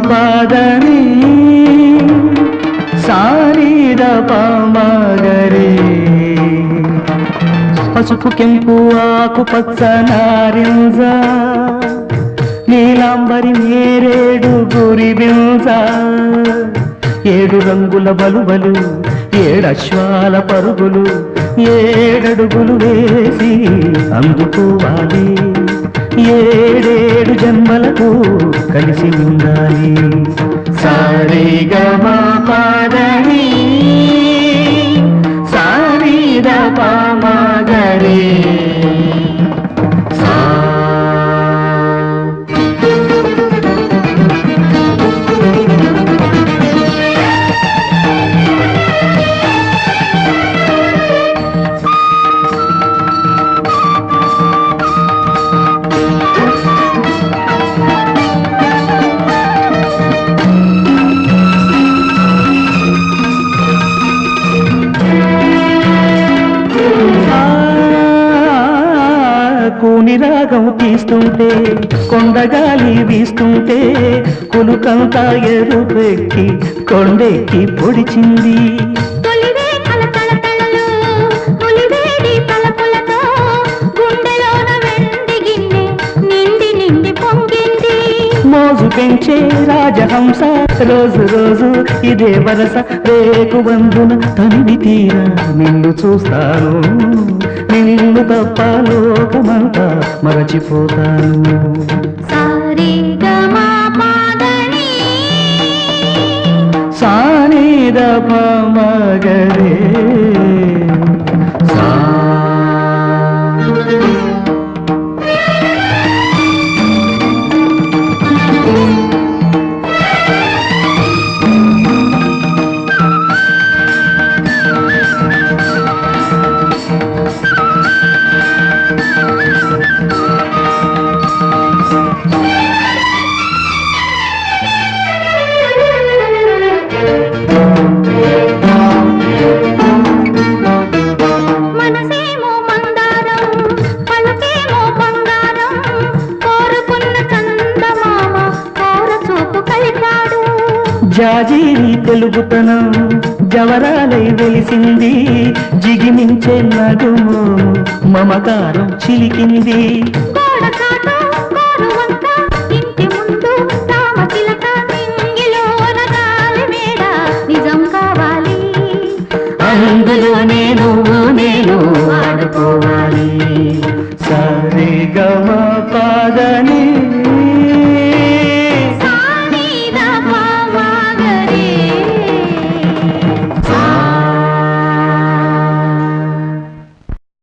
పాదని సారీద పామగరే పసుపు కెంపు ఆకు పచ్చ నారింజ నీలాంబరి నేరేడు గురిబింజ ఏడు రంగుల బలుబలు ఏడశ్వాల పరుగులు ఏడడుగులు వేసి అందుకోవాలి ఏడేడు జన్మలకు కలిసి ఉండాలి సారీగమ పాదని సారీద పామగరే కూని రాగం తీస్తుంటే కొండగాలి వీస్తుంటే కులుకంతా ఎరుపెక్కి కొండెక్కి పొడిచింది మోజు పెంచే రాజహంస రోజు రోజు ఇదే వరస రేకు బంధున తనివి తీరా నిన్ను చూస్తాను నిన్ను తప్ప లోకమంతా మరచిపోతాను సానిద పామగరే జాజీరి తెలుగుతనం జవరాలై వెలిసింది జిగిమించే నడుము మమకారం చిలికింది అందులో నేను ఆడుకోవాలి